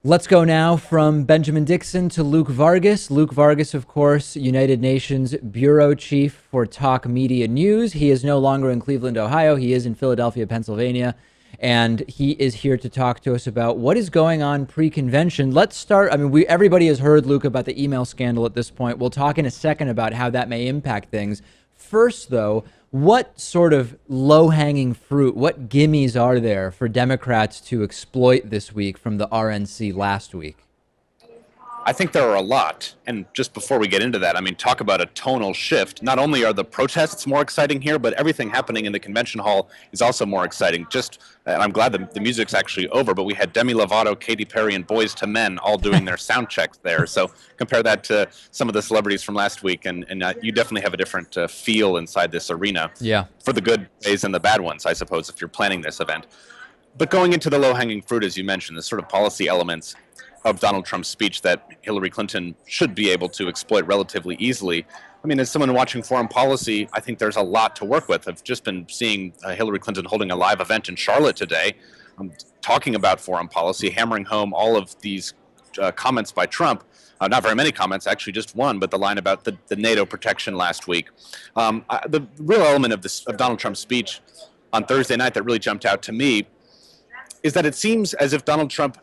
Let's go now from Benjamin Dixon to Luke Vargas. Luke Vargas, of course, United Nations Bureau Chief for Talk Media News. He is no longer in Cleveland, Ohio. He is in Philadelphia, Pennsylvania. And he is here to talk to us about what is going on pre-convention. Let's start. I mean, everybody has heard, Luke, about the email scandal at this point. We'll talk in a second about how that may impact things. First, though, what sort of low-hanging fruit, what gimmies are there for Democrats to exploit this week from the RNC last week? I think there are a lot. And just before we get into that, I mean, talk about a tonal shift. Not only are the protests more exciting here, but everything happening in the convention hall is also more exciting. And I'm glad the music's actually over, but we had Demi Lovato, Katy Perry, and Boyz II Men all doing their sound checks there. So compare that to some of the celebrities from last week, and you definitely have a different feel inside this arena. Yeah. For the good days and the bad ones, I suppose, if you're planning this event. But going into the low-hanging fruit, as you mentioned, the sort of policy elements of Donald Trump's speech that Hillary Clinton should be able to exploit relatively easily. I mean, as someone watching foreign policy, I think there's a lot to work with. I've just been seeing Hillary Clinton holding a live event in Charlotte today, talking about foreign policy, hammering home all of these comments by Trump. Not very many comments, actually just one, but the line about the NATO protection last week. The real element of Donald Trump's speech on Thursday night that really jumped out to me is that it seems as if Donald Trump,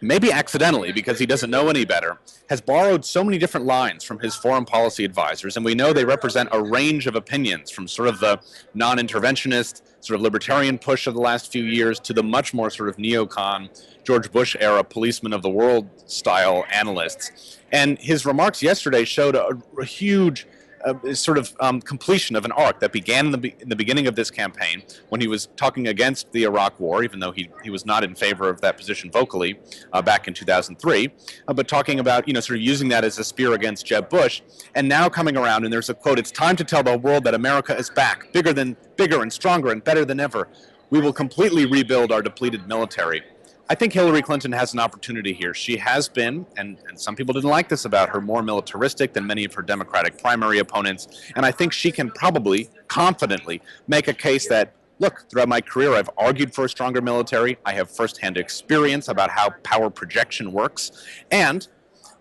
maybe accidentally because he doesn't know any better, has borrowed so many different lines from his foreign policy advisors, and we know they represent a range of opinions from sort of the non-interventionist, sort of libertarian push of the last few years to the much more sort of neocon, George Bush era policeman of the world style analysts. And his remarks yesterday showed a huge completion of an arc that began in the beginning of this campaign when he was talking against the Iraq War, even though he was not in favor of that position vocally back in 2003, but talking about, sort of using that as a spear against Jeb Bush, and now coming around, and there's a quote, "It's time to tell the world that America is back, bigger and stronger and better than ever. We will completely rebuild our depleted military." I think Hillary Clinton has an opportunity here. She has been, and some people didn't like this about her, more militaristic than many of her Democratic primary opponents. And I think she can probably, confidently, make a case that, look, throughout my career, I've argued for a stronger military. I have firsthand experience about how power projection works. And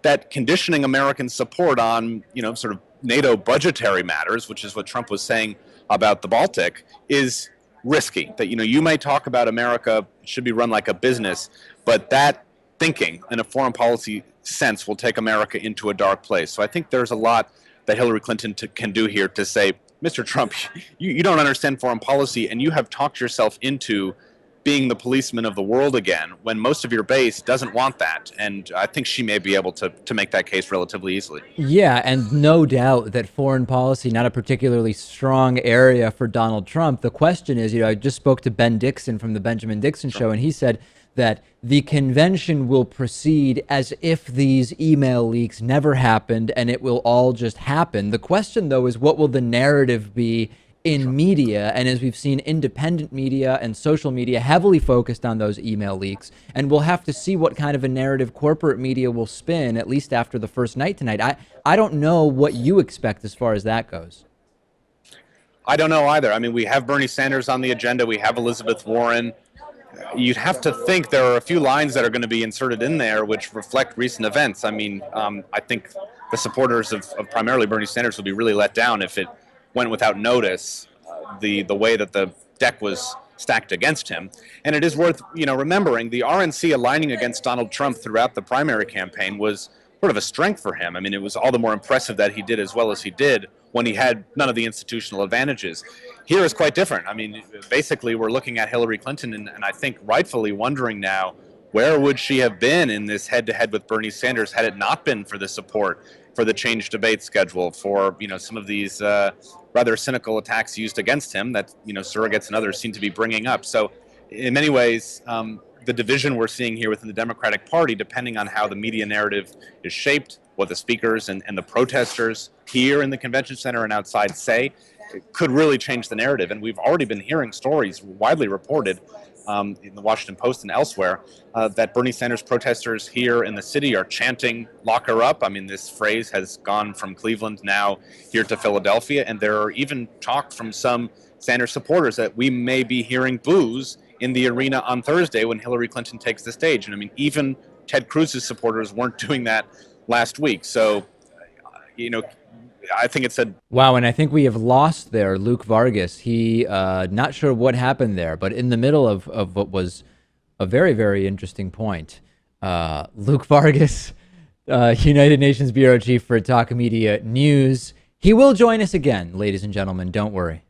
that conditioning American support on, sort of NATO budgetary matters, which is what Trump was saying about the Baltic, is risky. That you may talk about America should be run like a business, but that thinking in a foreign policy sense will take America into a dark place. So I think there's a lot that Hillary Clinton can do here to say, Mr. Trump, you don't understand foreign policy, and you have talked yourself into being the policeman of the world again when most of your base doesn't want that. And I think she may be able to make that case relatively easily. Yeah, and no doubt that foreign policy, not a particularly strong area for Donald Trump. The question is, I just spoke to Ben Dixon from the Benjamin Dixon Show, and he said that the convention will proceed as if these email leaks never happened and it will all just happen. The question, though, is what will the narrative be in media? And as we've seen, independent media and social media heavily focused on those email leaks, and we'll have to see what kind of a narrative corporate media will spin, at least after the first night tonight. I don't know what you expect as far as that goes. I don't know either. I mean, we have Bernie Sanders on the agenda. We have Elizabeth Warren. You'd have to think there are a few lines that are going to be inserted in there which reflect recent events. I mean, I think the supporters of primarily Bernie Sanders will be really let down if it went without notice, the way that the deck was stacked against him. And it is worth remembering the RNC aligning against Donald Trump throughout the primary campaign was sort of a strength for him. I mean, it was all the more impressive that he did as well as he did when he had none of the institutional advantages. Here is quite different. I mean, basically we're looking at Hillary Clinton and I think rightfully wondering now, where would she have been in this head-to-head with Bernie Sanders had it not been for the support for the change debate schedule, for some of these rather cynical attacks used against him that surrogates and others seem to be bringing up. So in many ways, the division we're seeing here within the Democratic Party, depending on how the media narrative is shaped, what the speakers and the protesters here in the convention center and outside say, could really change the narrative. And we've already been hearing stories widely reported in the Washington Post and elsewhere that Bernie Sanders protesters here in the city are chanting "lock her up." I mean, this phrase has gone from Cleveland now here to Philadelphia, and there are even talk from some Sanders supporters that we may be hearing boos in the arena on Thursday when Hillary Clinton takes the stage. And I mean, even Ted Cruz's supporters weren't doing that last week. So, I think it said. Wow, and I think we have lost there Luke Vargas. He, not sure what happened there, but in the middle of what was a very, very interesting point, Luke Vargas, United Nations Bureau Chief for Talk Media News. He will join us again, ladies and gentlemen. Don't worry.